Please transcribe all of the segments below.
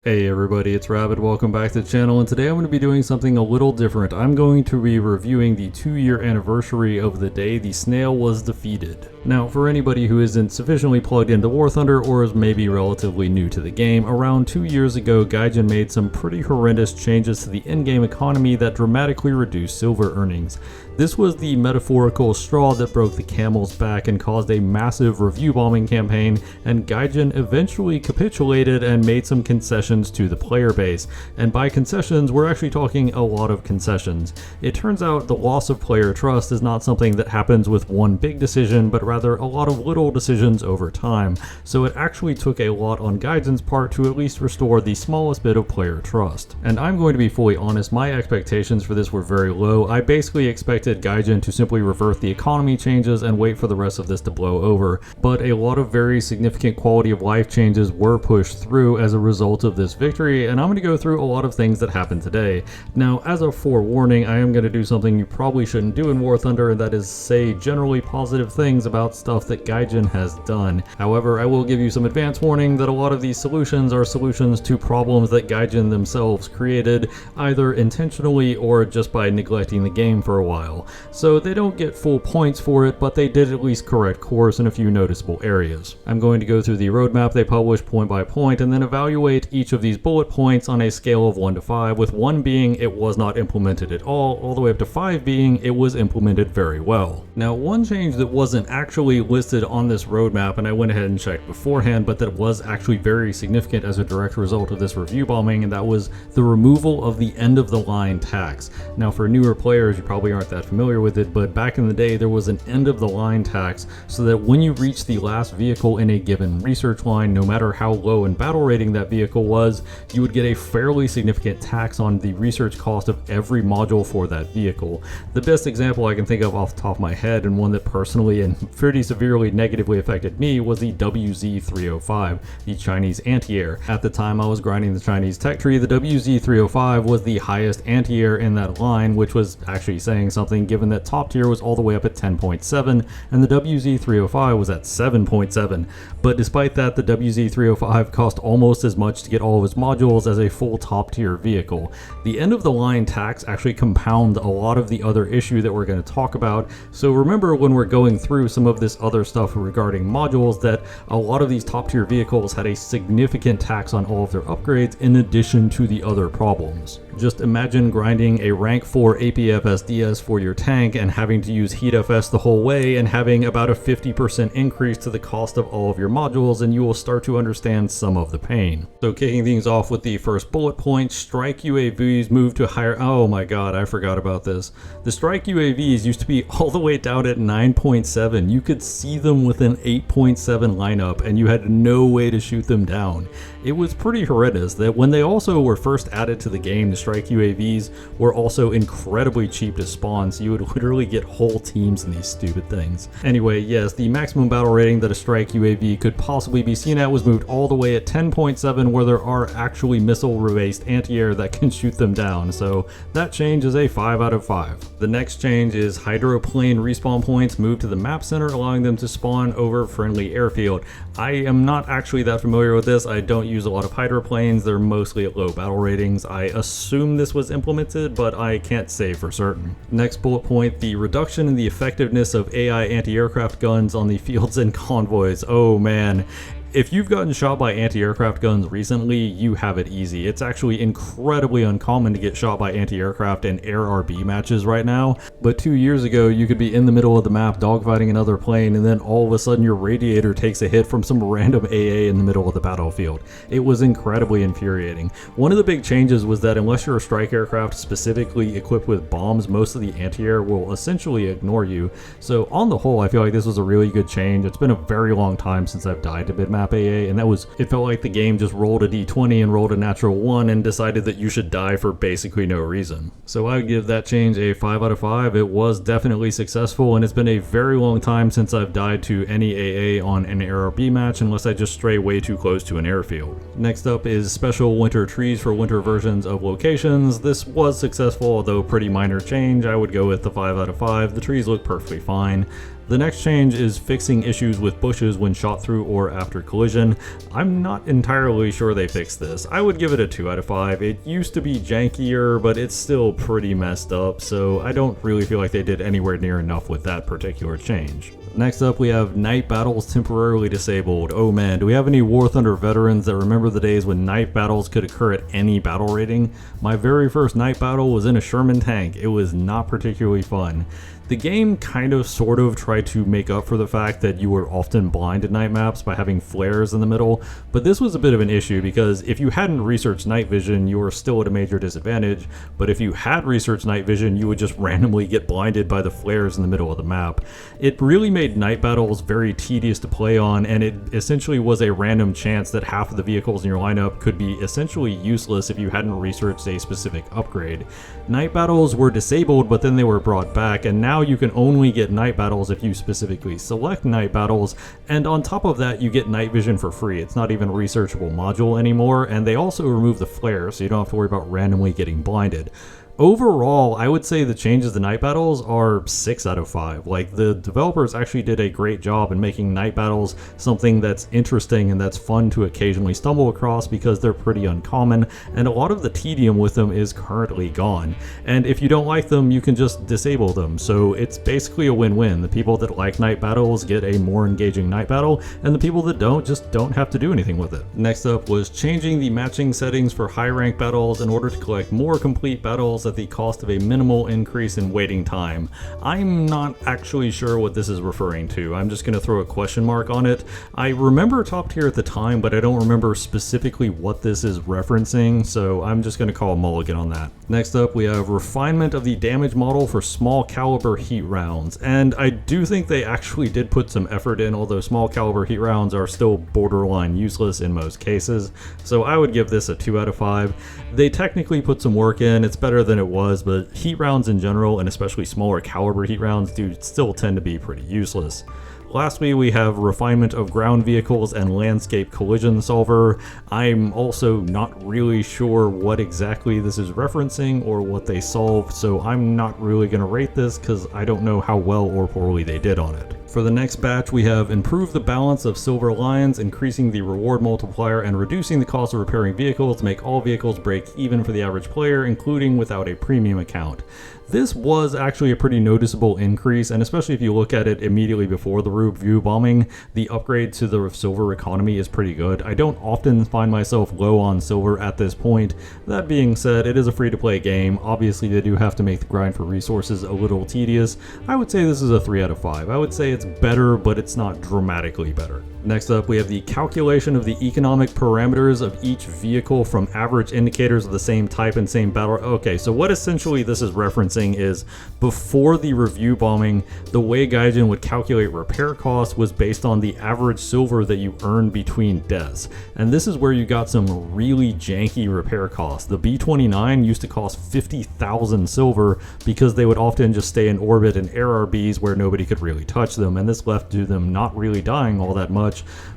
Hey everybody, it's Rabbit. Welcome back to the channel, and today I'm going to be doing something a little different. I'm going to be reviewing the 2-year anniversary of the day the snail was defeated. Now, for anybody who isn't sufficiently plugged into War Thunder or is maybe relatively new to the game, around 2 years ago Gaijin made some pretty horrendous changes to the in-game economy that dramatically reduced silver earnings. This was the metaphorical straw that broke the camel's back and caused a massive review bombing campaign, and Gaijin eventually capitulated and made some concessions to the player base. And by concessions, we're actually talking a lot of concessions. It turns out the loss of player trust is not something that happens with one big decision, but rather a lot of little decisions over time. So it actually took a lot on Gaijin's part to at least restore the smallest bit of player trust. And I'm going to be fully honest, my expectations for this were very low. I basically expected Gaijin to simply revert the economy changes and wait for the rest of this to blow over, but a lot of very significant quality of life changes were pushed through as a result of this victory, and I'm going to go through a lot of things that happened today. Now, as a forewarning, I am going to do something you probably shouldn't do in War Thunder, and that is say generally positive things about stuff that Gaijin has done. However, I will give you some advance warning that a lot of these solutions are solutions to problems that Gaijin themselves created, either intentionally or just by neglecting the game for a while. So they don't get full points for it, but they did at least correct course in a few noticeable areas. I'm going to go through the roadmap they published point by point and then evaluate each of these bullet points on a scale of 1 to 5, with 1 being it was not implemented at all the way up to 5 being it was implemented very well. Now, one change that wasn't actually listed on this roadmap, and I went ahead and checked beforehand, but that was actually very significant as a direct result of this review bombing, and that was the removal of the end of the line tax. Now, for newer players, you probably aren't that familiar with it, but back in the day there was an end of the line tax, so that when you reached the last vehicle in a given research line, no matter how low in battle rating that vehicle was, you would get a fairly significant tax on the research cost of every module for that vehicle. The best example I can think of off the top of my head, and one that personally and pretty severely negatively affected me, was the WZ305, the Chinese anti-air. At the time I was grinding the Chinese tech tree, the WZ305 was the highest anti-air in that line, which was actually saying something given that top tier was all the way up at 10.7 and the WZ305 was at 7.7. But despite that, the WZ305 cost almost as much to get all of its modules as a full top tier vehicle. The end of the line tax actually compounds a lot of the other issue that we're going to talk about. So remember, when we're going through some of this other stuff regarding modules, that a lot of these top tier vehicles had a significant tax on all of their upgrades in addition to the other problems. Just imagine grinding a rank 4 APF SDS for your tank and having to use Heat FS the whole way and having about a 50% increase to the cost of all of your modules, and you will start to understand some of the pain. So kicking things off with the first bullet point, strike UAVs moved to higher. Oh my god, I forgot about this. The strike UAVs used to be all the way down at 9.7. You could see them with an 8.7 lineup and you had no way to shoot them down. It was pretty horrendous that when they also were first added to the game, the strike UAVs were also incredibly cheap to spawn, so you would literally get whole teams in these stupid things. Anyway, yes, the maximum battle rating that a strike UAV could possibly be seen at was moved all the way at 10.7, where there are actually missile-based anti-air that can shoot them down, so that change is a 5 out of 5. The next change is hydroplane respawn points moved to the map center, allowing them to spawn over friendly airfield. I am not actually that familiar with this. I don't use a lot of hydroplanes. They're mostly at low battle ratings. I assume this was implemented, but I can't say for certain. Next bullet point, the reduction in the effectiveness of AI anti-aircraft guns on the fields and convoys. Oh man. If you've gotten shot by anti-aircraft guns recently, you have it easy. It's actually incredibly uncommon to get shot by anti-aircraft in air RB matches right now, but 2 years ago you could be in the middle of the map dogfighting another plane and then all of a sudden your radiator takes a hit from some random AA in the middle of the battlefield. It was incredibly infuriating. One of the big changes was that unless you're a strike aircraft specifically equipped with bombs, most of the anti-air will essentially ignore you. So on the whole, I feel like this was a really good change. It's been a very long time since I've died to mid-map AA, and it felt like the game just rolled a d20 and rolled a natural 1 and decided that you should die for basically no reason. So I would give that change a 5 out of 5. It was definitely successful, and it's been a very long time since I've died to any AA on an ARB match unless I just stray way too close to an airfield. Next up is special winter trees for winter versions of locations. This was successful, although pretty minor change. I would go with the 5 out of 5. The trees look perfectly fine. The next change is fixing issues with bushes when shot through or after collision. I'm not entirely sure they fixed this. I would give it a 2 out of 5. It used to be jankier, but it's still pretty messed up, so I don't really feel like they did anywhere near enough with that particular change. Next up, we have night battles temporarily disabled. Oh man, do we have any War Thunder veterans that remember the days when night battles could occur at any battle rating? My very first night battle was in a Sherman tank. It was not particularly fun. The game kind of sort of tried to make up for the fact that you were often blind at night maps by having flares in the middle, but this was a bit of an issue because if you hadn't researched night vision, you were still at a major disadvantage, but if you had researched night vision, you would just randomly get blinded by the flares in the middle of the map. It really made night battles very tedious to play on, and it essentially was a random chance that half of the vehicles in your lineup could be essentially useless if you hadn't researched a specific upgrade. Night battles were disabled, but then they were brought back, and now you can only get night battles if you specifically select night battles, and on top of that you get night vision for free. It's not even a researchable module anymore, and they also remove the flare, so you don't have to worry about randomly getting blinded. Overall, I would say the changes to night battles are 6 out of 5. Like, the developers actually did a great job in making night battles something that's interesting and that's fun to occasionally stumble across because they're pretty uncommon, and a lot of the tedium with them is currently gone. And if you don't like them, you can just disable them, so it's basically a win-win. The people that like night battles get a more engaging night battle, and the people that don't just don't have to do anything with it. Next up was changing the matching settings for high rank battles in order to collect more complete battles at the cost of a minimal increase in waiting time. I'm not actually sure what this is referring to. I'm just going to throw a question mark on it. I remember top tier at the time, but I don't remember specifically what this is referencing, so I'm just going to call a mulligan on that. Next up, we have refinement of the damage model for small caliber heat rounds, and I do think they actually did put some effort in, although small caliber heat rounds are still borderline useless in most cases, so I would give this a 2 out of 5. They technically put some work in. It's better than it was, but heat rounds in general, and especially smaller caliber heat rounds, do still tend to be pretty useless. Lastly, we have refinement of ground vehicles and landscape collision solver. I'm also not really sure what exactly this is referencing or what they solved, so I'm not really going to rate this because I don't know how well or poorly they did on it. For the next batch, we have improved the balance of silver lions, increasing the reward multiplier, and reducing the cost of repairing vehicles to make all vehicles break even for the average player, including without a premium account. This was actually a pretty noticeable increase, and especially if you look at it immediately before the review bombing, the upgrade to the silver economy is pretty good. I don't often find myself low on silver at this point. That being said, it is a free-to-play game. Obviously, they do have to make the grind for resources a little tedious. I would say this is a 3 out of 5. I would say it's better, but it's not dramatically better. Next up, we have the calculation of the economic parameters of each vehicle from average indicators of the same type and same battle. Okay, so what essentially this is referencing is before the review bombing, the way Gaijin would calculate repair costs was based on the average silver that you earned between deaths. And this is where you got some really janky repair costs. The B-29 used to cost 50,000 silver because they would often just stay in orbit in air RBs where nobody could really touch them, and this left to them not really dying all that much,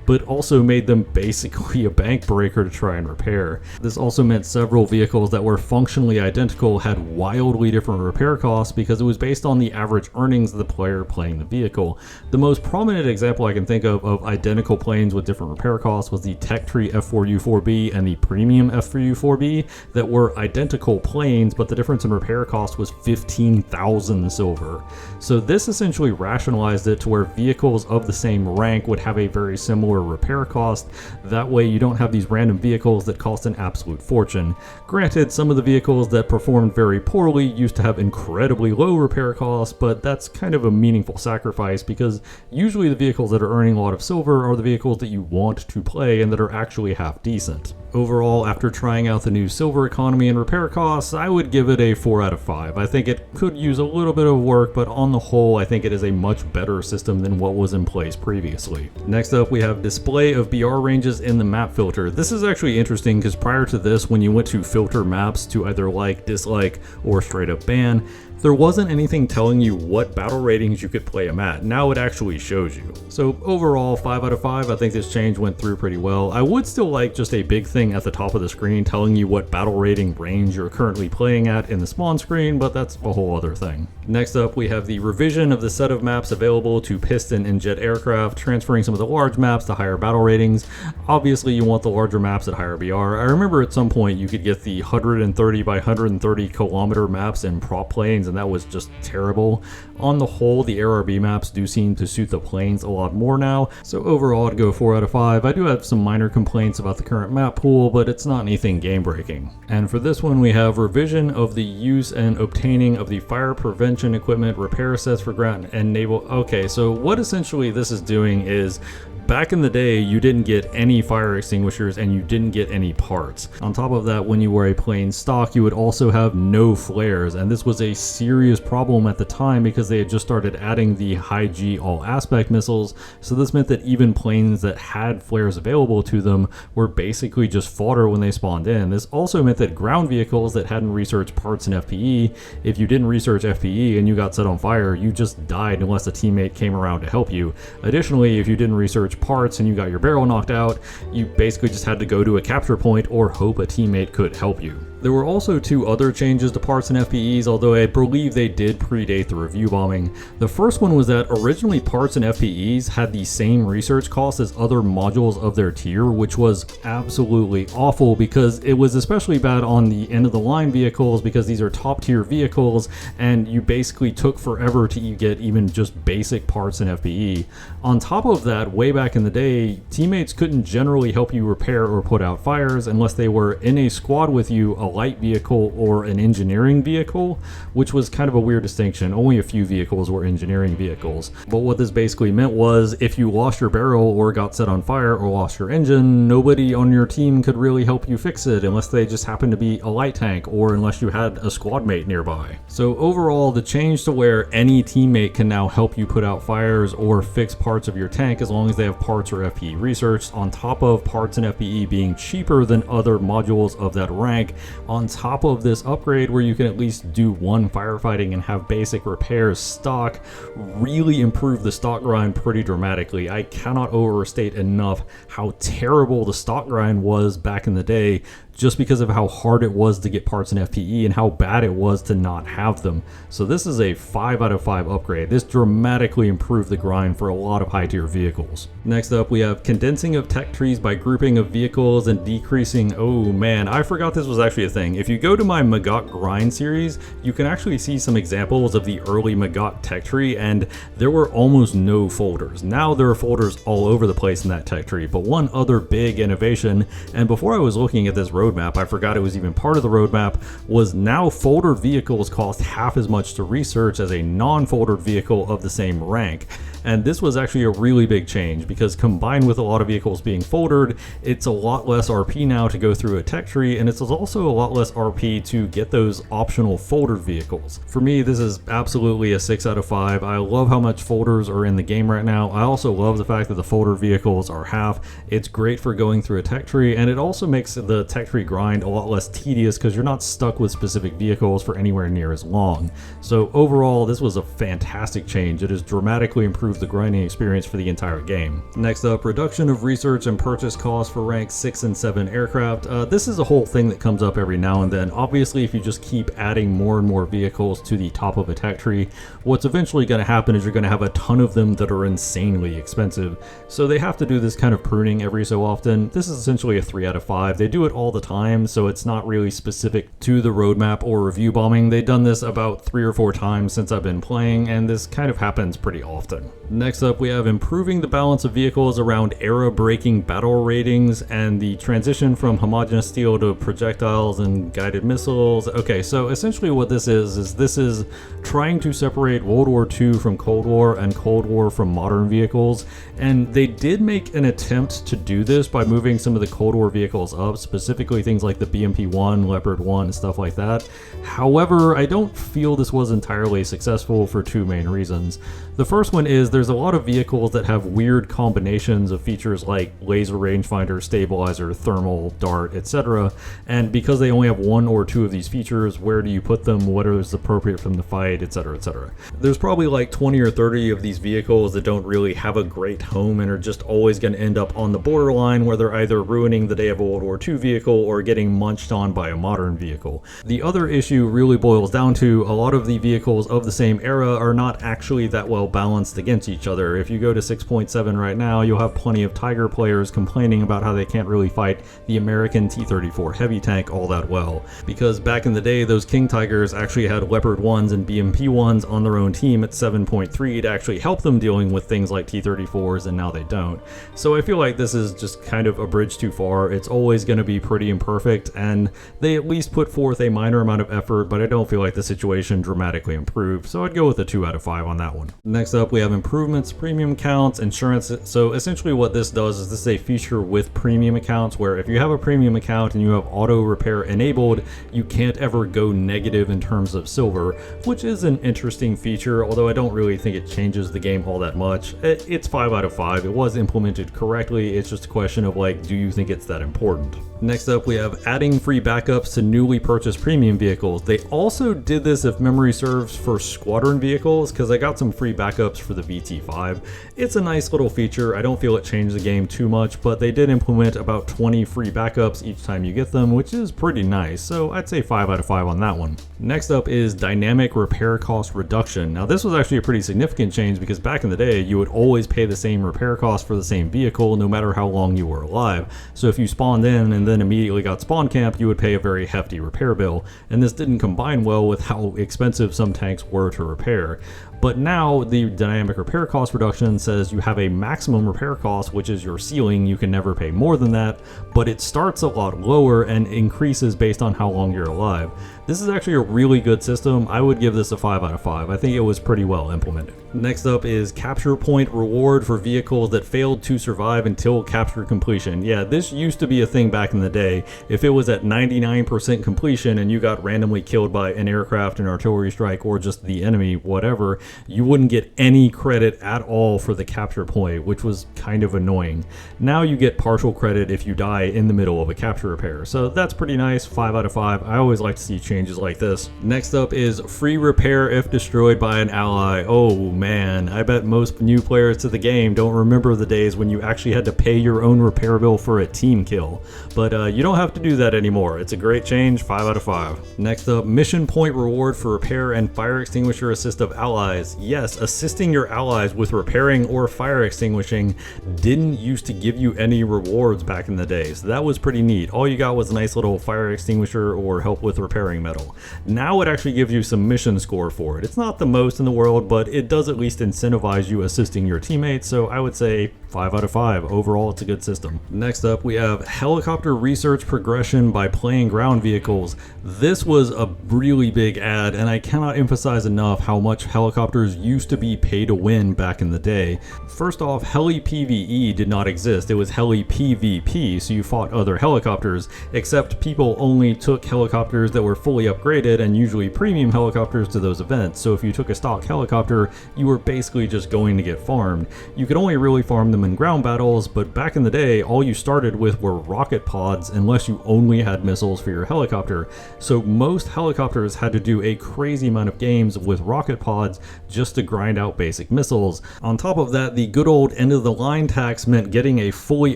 but also made them basically a bank breaker to try and repair. This also meant several vehicles that were functionally identical had wildly different repair costs because it was based on the average earnings of the player playing the vehicle. The most prominent example I can think of identical planes with different repair costs was the Tech Tree F4U4B and the Premium F4U4B that were identical planes, but the difference in repair cost was 15,000 silver. So this essentially rationalized it to where vehicles of the same rank would have a very similar repair cost. That way you don't have these random vehicles that cost an absolute fortune. Granted, some of the vehicles that performed very poorly used to have incredibly low repair costs, but that's kind of a meaningful sacrifice because usually the vehicles that are earning a lot of silver are the vehicles that you want to play and that are actually half decent. Overall, after trying out the new silver economy and repair costs, I would give it a 4 out of 5. I think it could use a little bit of work, but on the whole, I think it is a much better system than what was in place previously. Next up, we have display of BR ranges in the map filter. This is actually interesting because prior to this, when you went to filter maps to either like, dislike, or straight up ban, there wasn't anything telling you what battle ratings you could play them at. Now it actually shows you. So overall, 5 out of 5, I think this change went through pretty well. I would still like just a big thing at the top of the screen telling you what battle rating range you're currently playing at in the spawn screen, but that's a whole other thing. Next up, we have the revision of the set of maps available to piston and jet aircraft, transferring some of the large maps to higher battle ratings. Obviously, you want the larger maps at higher BR. I remember at some point you could get the 130 by 130 kilometer maps in prop planes, and that was just terrible. On the whole, the ARB maps do seem to suit the planes a lot more now, so overall I'd go 4 out of 5. I do have some minor complaints about the current map pool, but it's not anything game breaking. And for this one, we have revision of the use and obtaining of the fire prevention equipment, repair sets for ground and naval. Okay, so what essentially this is doing is, back in the day, you didn't get any fire extinguishers and you didn't get any parts. On top of that, when you were a plain stock, you would also have no flares, and this was a serious problem at the time because they had just started adding the high G all aspect missiles, so this meant that even planes that had flares available to them were basically just fodder when they spawned in. This also meant that ground vehicles that hadn't researched parts and FPE, if you didn't research FPE and you got set on fire, you just died unless a teammate came around to help you. Additionally, if you didn't research parts and you got your barrel knocked out, you basically just had to go to a capture point or hope a teammate could help you. There were also 2 other changes to parts and FPEs, although I believe they did predate the review bombing. The first one was that originally parts and FPEs had the same research cost as other modules of their tier, which was absolutely awful because it was especially bad on the end of the line vehicles because these are top tier vehicles and you basically took forever to get even just basic parts and FPE. On top of that, way back in the day, teammates couldn't generally help you repair or put out fires unless they were in a squad with you, a light vehicle or an engineering vehicle, which was kind of a weird distinction. Only a few vehicles were engineering vehicles. But what this basically meant was if you lost your barrel or got set on fire or lost your engine, nobody on your team could really help you fix it unless they just happened to be a light tank or unless you had a squad mate nearby. So overall, the change to where any teammate can now help you put out fires or fix parts of your tank as long as they have parts or FPE researched, on top of parts and FPE being cheaper than other modules of that rank, on top of this upgrade where you can at least do one firefighting and have basic repairs stock, really improved the stock grind pretty dramatically. I cannot overstate enough how terrible the stock grind was back in the day, just because of how hard it was to get parts and FPE and how bad it was to not have them. So this is a 5 out of 5 upgrade. This dramatically improved the grind for a lot of high tier vehicles. Next up, we have condensing of tech trees by grouping of vehicles and decreasing. Oh man, I forgot this was actually a thing. If you go to my Magok grind series, you can actually see some examples of the early Magok tech tree, and there were almost no folders. Now there are folders all over the place in that tech tree, but one other big innovation, and before I was looking at this roadmap, I forgot it was even part of the roadmap, was now folder vehicles cost half as much to research as a non-foldered vehicle of the same rank. And this was actually a really big change because combined with a lot of vehicles being foldered, it's a lot less RP now to go through a tech tree, and it's also a lot less RP to get those optional foldered vehicles. For me, this is absolutely a 6 out of 5. I love how much folders are in the game right now. I also love the fact that the folder vehicles are half. It's great for going through a tech tree, and it also makes the tech tree grind a lot less tedious because you're not stuck with specific vehicles for anywhere near as long. So overall, this was a fantastic change. It has dramatically improved the grinding experience for the entire game. Next up, reduction of research and purchase costs for rank 6 and 7 aircraft. This is a whole thing that comes up every now and then. Obviously, if you just keep adding more and more vehicles to the top of a tech tree, what's eventually going to happen is you're going to have a ton of them that are insanely expensive. So they have to do this kind of pruning every so often. This is essentially a 3 out of 5. They do it all the time, so it's not really specific to the roadmap or review bombing. They've done this about 3 or 4 times since I've been playing, and this kind of happens pretty often. Next up, we have improving the balance of vehicles around era-breaking battle ratings and the transition from homogeneous steel to projectiles and guided missiles. Okay, so essentially what this is trying to separate World War II from Cold War and Cold War from modern vehicles, and they did make an attempt to do this by moving some of the Cold War vehicles up, specifically things like the BMP-1, Leopard 1, and stuff like that. However, I don't feel this was entirely successful for 2 main reasons. The first one is there's a lot of vehicles that have weird combinations of features like laser rangefinder, stabilizer, thermal, dart, etc. And because they only have one or two of these features, where do you put them, what is appropriate from the fight, etc, etc. There's probably like 20 or 30 of these vehicles that don't really have a great home and are just always going to end up on the borderline where they're either ruining the day of a World War II vehicle or getting munched on by a modern vehicle. The other issue really boils down to a lot of the vehicles of the same era are not actually that well balanced against each other. If you go to 6.7 right now, you'll have plenty of Tiger players complaining about how they can't really fight the American T-34 heavy tank all that well, because back in the day those King Tigers actually had Leopard 1s and BMP 1s on their own team at 7.3 to actually help them dealing with things like T-34s, and now they don't. So I feel like this is just kind of a bridge too far. It's always going to be pretty imperfect, and they at least put forth a minor amount of effort, but I don't feel like the situation dramatically improved, so I'd go with a 2 out of 5 on that one. Next up, we have improvements, premium accounts, insurance. So essentially what this does is this is a feature with premium accounts where if you have a premium account and you have auto repair enabled, you can't ever go negative in terms of silver, which is an interesting feature, although I don't really think it changes the game all that much. It's 5 out of 5. It was implemented correctly. It's just a question of like, do you think it's that important? Next up, we have adding free backups to newly purchased premium vehicles. They also did this, if memory serves, for squadron vehicles, because I got some free backups for the VT5. It's a nice little feature. I don't feel it changed the game too much, but they did implement about 20 free backups each time you get them, which is pretty nice, so I'd say 5 out of 5 on that one. Next up is dynamic repair cost reduction. Now this was actually a pretty significant change because back in the day you would always pay the same repair cost for the same vehicle no matter how long you were alive. So if you spawned in and then immediately got spawn camped, you would pay a very hefty repair bill, and this didn't combine well with how expensive some tanks were to repair. But now the dynamic repair cost reduction says you have a maximum repair cost, which is your ceiling. You can never pay more than that, but it starts a lot lower and increases based on how long you're alive. This is actually a really good system. I would give this a 5 out of 5. I think it was pretty well implemented. Next up is capture point reward for vehicles that failed to survive until capture completion. Yeah, this used to be a thing back in the day. If it was at 99% completion and you got randomly killed by an aircraft, an artillery strike, or just the enemy, whatever, you wouldn't get any credit at all for the capture point, which was kind of annoying. Now you get partial credit if you die in the middle of a capture repair. So that's pretty nice, 5 out of 5. I always like to see changes like this. Next up is free repair if destroyed by an ally. Oh man, I bet most new players to the game don't remember the days when you actually had to pay your own repair bill for a team kill. But you don't have to do that anymore. It's a great change, 5 out of 5. Next up, mission point reward for repair and fire extinguisher assist of allies. Yes, assisting your allies with repairing or fire extinguishing didn't used to give you any rewards back in the day, so that was pretty neat. All you got was a nice little fire extinguisher or help with repairing metal. Now it actually gives you some mission score for it. It's not the most in the world, but it does at least incentivize you assisting your teammates, so I would say 5 out of 5. Overall, it's a good system. Next up, we have helicopter research progression by playing ground vehicles. This was a really big add, and I cannot emphasize enough how much helicopters used to be pay to win back in the day. First off, heli PvE did not exist. It was heli PvP, so you fought other helicopters, except people only took helicopters that were fully upgraded and usually premium helicopters to those events. So if you took a stock helicopter, you were basically just going to get farmed. You could only really farm them in ground battles, but back in the day, all you started with were rocket pods unless you only had missiles for your helicopter. So most helicopters had to do a crazy amount of games with rocket pods just to grind out basic missiles. On top of that, the good old end of the line tax meant getting a fully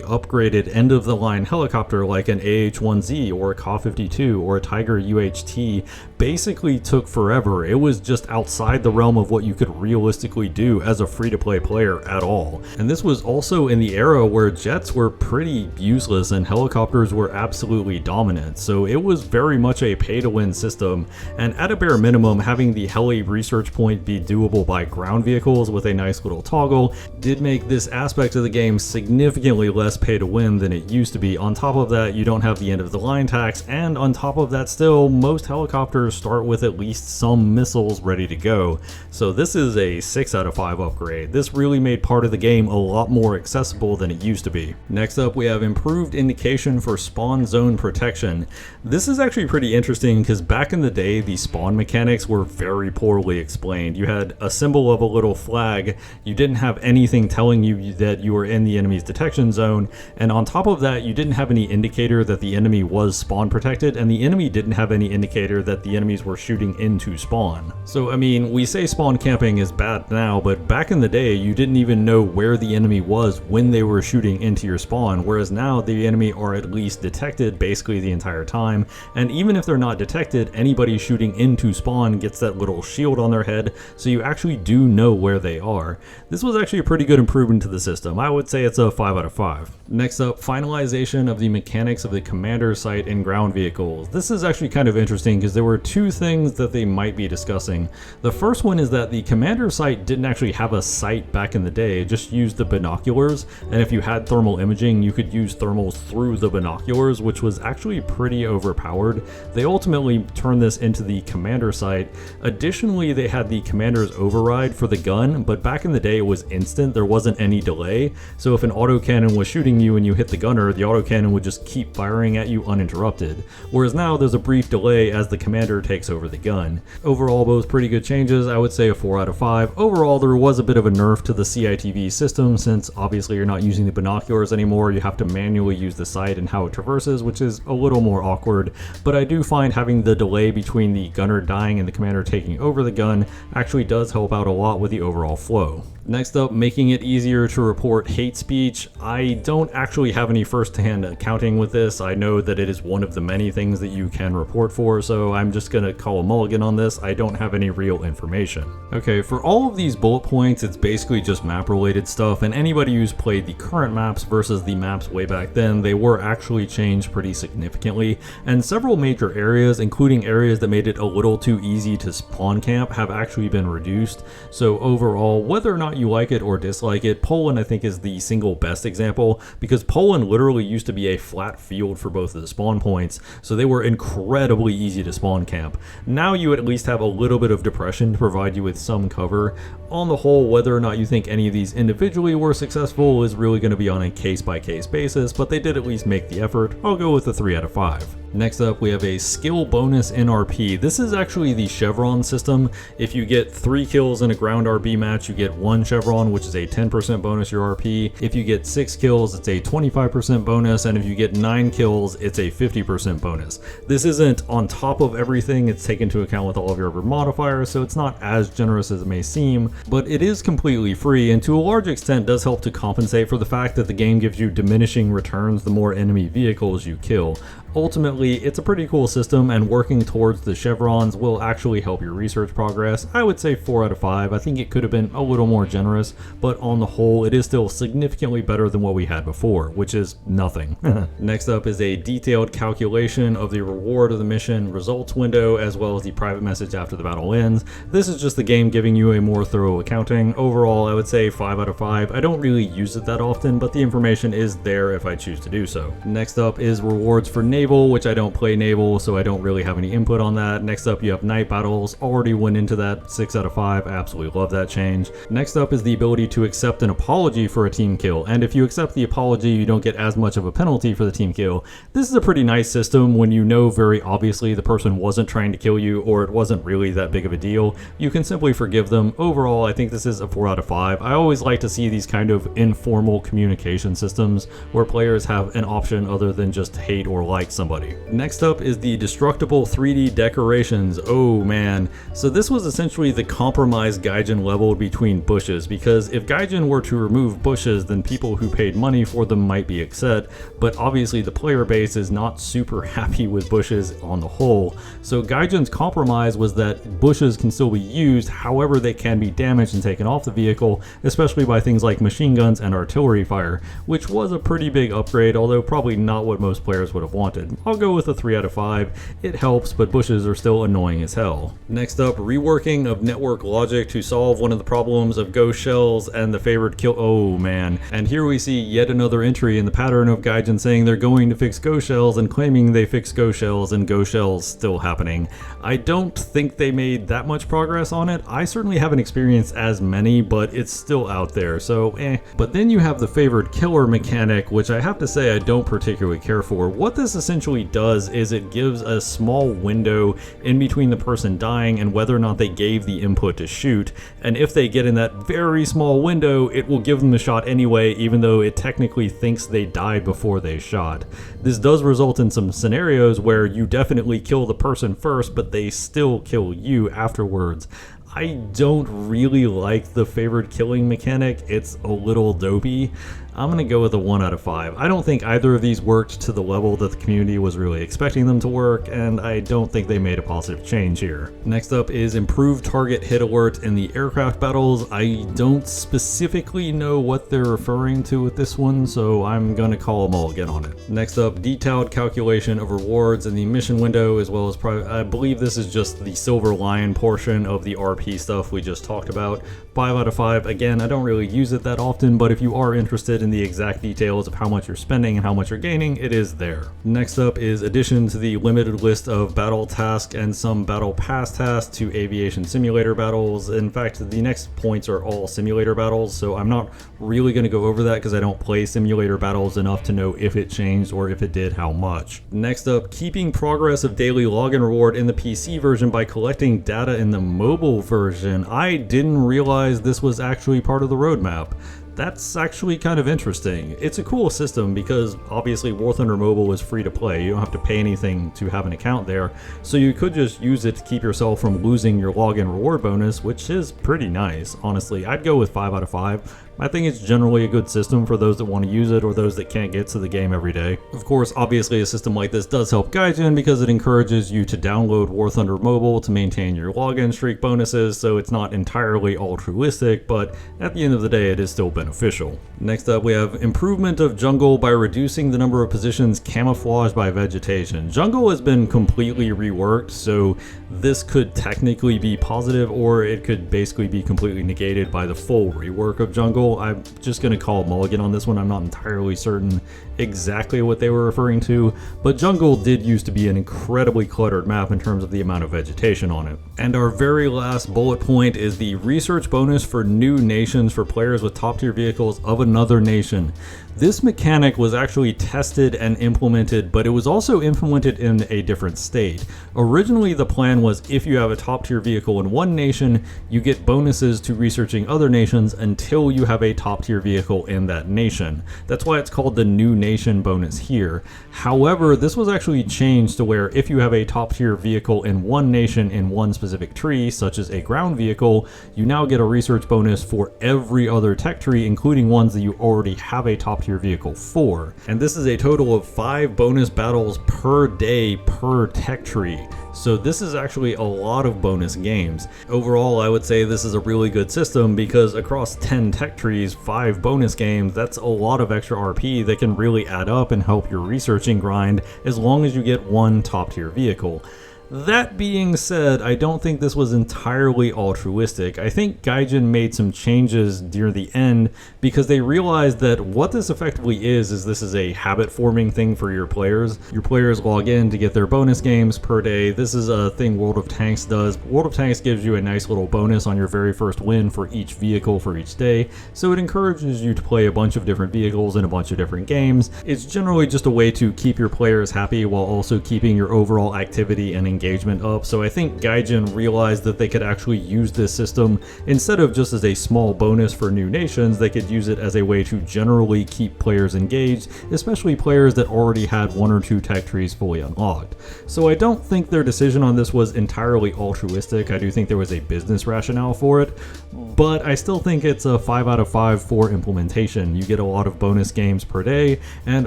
upgraded end of the line helicopter like an AH-1Z or a Ka-52 or a Tiger UHT basically took forever. It was just outside the realm of what you could realistically do as a free-to-play player at all. And this was also in the era where jets were pretty useless and helicopters were absolutely dominant, so it was very much a pay-to-win system. And at a bare minimum, having the heli research point be doable by ground vehicles with a nice little toggle did make this aspect of the game significantly less pay-to-win than it used to be. On top of that, you don't have the end of the line tax, and on top of that still, most most helicopters start with at least some missiles ready to go. So this is a 6 out of 5 upgrade. This really made part of the game a lot more accessible than it used to be. Next up, we have improved indication for spawn zone protection. This is actually pretty interesting because back in the day, the spawn mechanics were very poorly explained. You had a symbol of a little flag, you didn't have anything telling you that you were in the enemy's detection zone, and on top of that, you didn't have any indicator that the enemy was spawn protected, and the enemy didn't have any indicator that the enemies were shooting into spawn. So I mean, we say spawn camping is bad now, but back in the day, you didn't even know where the enemy was when they were shooting into your spawn, whereas now the enemy are at least detected basically the entire time, and even if they're not detected, anybody shooting into spawn gets that little shield on their head, so you actually do know where they are. This was actually a pretty good improvement to the system. I would say it's a 5 out of 5. Next up, finalization of the mechanics of the commander sight in ground vehicles. This is actually kind of interesting because there were two things that they might be discussing. The first one is that the commander sight didn't actually have a sight back in the day, it just used the binoculars, and if you had thermal imaging, you could use thermals through the binoculars, which was actually pretty overpowered. They ultimately turned this into the commander sight. Additionally, they had the commander's override for the gun, but back in the day it was instant, there wasn't any delay, so if an autocannon was shooting you and you hit the gunner, the autocannon would just keep firing at you uninterrupted, whereas now there's a brief delay as the commander takes over the gun. Overall, both pretty good changes. I would say a 4 out of 5. Overall, there was a bit of a nerf to the CITV system, since obviously you're not using the binoculars anymore, you have to manually use the sight and how it traverses, which is a little more awkward, but I do find having the delay between the gunner dying and the commander taking over the gun actually does help out a lot with the overall flow. Next up, making it easier to report hate speech. I don't actually have any first-hand accounting with this. I know that it is one of the many things that you can report for, so I'm just gonna call a mulligan on this. I don't have any real information. Okay, for all of these bullet points, it's basically just map-related stuff, and anybody who's played the current maps versus the maps way back then, they were actually changed pretty significantly, and several major areas, including areas that made it a little too easy to spawn camp, have actually been reduced. So overall, whether or not you like it or dislike it, Poland I think is the single best example, because Poland literally used to be a flat field for both of the spawn points, so they were incredibly easy to spawn camp. Now you at least have a little bit of depression to provide you with some cover. On the whole, whether or not you think any of these individually were successful is really going to be on a case-by-case basis, but they did at least make the effort. I'll go with a 3 out of 5. Next up, we have a skill bonus in RP. This is actually the chevron system. If you get 3 kills in a ground RB match, you get 1 chevron, which is a 10% bonus your RP. If you get 6 kills, it's a 25% bonus, and if you get 9 kills, it's a 50% bonus. This isn't on top of everything, it's taken into account with all of your other modifiers, so it's not as generous as it may seem, but it is completely free, and to a large extent does help to compensate for the fact that the game gives you diminishing returns the more enemy vehicles you kill. Ultimately, it's a pretty cool system, and working towards the chevrons will actually help your research progress. I would say 4 out of 5. I think it could have been a little more generous, but on the whole, it is still significantly better than what we had before, which is nothing. Next up is a detailed calculation of the reward of the mission results window, as well as the private message after the battle ends. This is just the game giving you a more thorough accounting. Overall, I would say 5 out of 5. I don't really use it that often, but the information is there if I choose to do so. Next up is rewards for naval, which I don't play naval, so I don't really have any input on that. Next up, you have night battles. Already went into that. 6 out of 5. Absolutely love that change. Next up is the ability to accept an apology for a team kill, and if you accept the apology, you don't get as much of a penalty for the team kill. This is a pretty nice system when you know very obviously the person wasn't trying to kill you, or it wasn't really that big of a deal. You can simply forgive them. Overall, I think this is a 4 out of 5. I always like to see these kind of informal communication systems where players have an option other than just hate or like somebody. Next up is the destructible 3D decorations. Oh man. So this was essentially the compromise Gaijin level between bushes, because if Gaijin were to remove bushes, then people who paid money for them might be upset, but obviously the player base is not super happy with bushes on the whole. So Gaijin's compromise was that bushes can still be used, however they can be damaged and taken off the vehicle, especially by things like machine guns and artillery fire, which was a pretty big upgrade, although probably not what most players would have wanted. adopted. I'll go with a 3 out of 5. It helps, but bushes are still annoying as hell. Next up, reworking of network logic to solve one of the problems of ghost shells and the favored kill. Oh man. And here we see yet another entry in the pattern of Gaijin saying they're going to fix ghost shells and claiming they fix ghost shells, and ghost shells still happening. I don't think they made that much progress on it. I certainly haven't experienced as many, but it's still out there, so But then you have the favored killer mechanic, which I have to say I don't particularly care for. What this essentially does is it gives a small window in between the person dying and whether or not they gave the input to shoot, and if they get in that very small window, it will give them the shot anyway, even though it technically thinks they died before they shot. This does result in some scenarios where you definitely kill the person first, but they still kill you afterwards. I don't really like the favored killing mechanic. It's a little dopey. I'm going to go with a 1 out of 5. I don't think either of these worked to the level that the community was really expecting them to work, and I don't think they made a positive change here. Next up is improved target hit alert in the aircraft battles. I don't specifically know what they're referring to with this one, so I'm going to call a mulligan on it. Next up, detailed calculation of rewards in the mission window, as well as I believe this is just the Silver Lion portion of the RP stuff we just talked about. 5 out of 5. Again, I don't really use it that often, but if you are interested in the exact details of how much you're spending and how much you're gaining, it is there. Next up is addition to the limited list of battle tasks and some battle pass tasks to aviation simulator battles. In fact, the next points are all simulator battles, so I'm not really going to go over that because I don't play simulator battles enough to know if it changed or if it did how much. Next up, keeping progress of daily login reward in the PC version by collecting data in the mobile version. I didn't realize this was actually part of the roadmap. That's actually kind of interesting. It's a cool system because obviously War Thunder Mobile is free to play. You don't have to pay anything to have an account there, so you could just use it to keep yourself from losing your login reward bonus, which is pretty nice, honestly. I'd go with 5 out of 5. I think it's generally a good system for those that want to use it or those that can't get to the game every day. Of course, obviously a system like this does help Gaijin because it encourages you to download War Thunder Mobile to maintain your login streak bonuses, so it's not entirely altruistic, but at the end of the day it is still beneficial. Next up, we have improvement of jungle by reducing the number of positions camouflaged by vegetation. Jungle has been completely reworked, so this could technically be positive, or it could basically be completely negated by the full rework of jungle. I'm just going to call mulligan on this one. I'm not entirely certain exactly what they were referring to, but jungle did used to be an incredibly cluttered map in terms of the amount of vegetation on it. And our very last bullet point is the research bonus for new nations for players with top tier vehicles of another nation. This mechanic was actually tested and implemented, but it was also implemented in a different state. Originally, the plan was if you have a top tier vehicle in one nation, you get bonuses to researching other nations until you have a top tier vehicle in that nation. That's why it's called the new nation bonus here. However, this was actually changed to where if you have a top tier vehicle in one nation in one specific tree, such as a ground vehicle, you now get a research bonus for every other tech tree, including ones that you already have a top tier vehicle for. And this is a total of 5 bonus battles per day per tech tree. So this is actually a lot of bonus games. Overall, I would say this is a really good system because across 10 tech trees, 5 bonus games, that's a lot of extra RP that can really add up and help your researching grind as long as you get one top tier vehicle. That being said, I don't think this was entirely altruistic. I think Gaijin made some changes near the end because they realized that what this effectively is this is a habit forming thing for your players. Your players log in to get their bonus games per day. This is a thing World of Tanks does. World of Tanks gives you a nice little bonus on your very first win for each vehicle for each day, so it encourages you to play a bunch of different vehicles in a bunch of different games. It's generally just a way to keep your players happy while also keeping your overall activity and engagement up. So I think Gaijin realized that they could actually use this system instead of just as a small bonus for new nations. They could use it as a way to generally keep players engaged, especially players that already had 1 or 2 tech trees fully unlocked. So I don't think their decision on this was entirely altruistic. I do think there was a business rationale for it, but I still think it's a 5 out of 5 for implementation. You get a lot of bonus games per day, and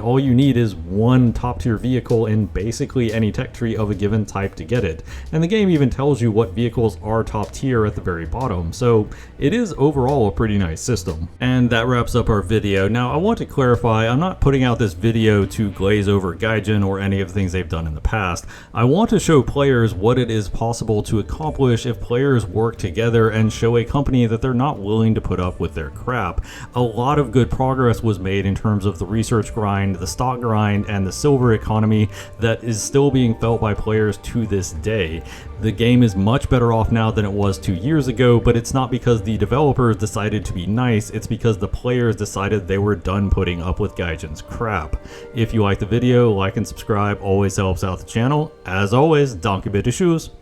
all you need is one top tier vehicle in basically any tech tree of a given type to to get it. And the game even tells you what vehicles are top tier at the very bottom, so it is overall a pretty nice system. And that wraps up our video. Now I want to clarify, I'm not putting out this video to glaze over Gaijin or any of the things they've done in the past. I want to show players what it is possible to accomplish if players work together and show a company that they're not willing to put up with their crap. A lot of good progress was made in terms of the research grind, the stock grind, and the silver economy that is still being felt by players to this day. The game is much better off now than it was 2 years ago, but it's not because the developers decided to be nice, it's because the players decided they were done putting up with Gaijin's crap. If you like the video, like and subscribe always helps out the channel. As always, danke bitte, tschüss.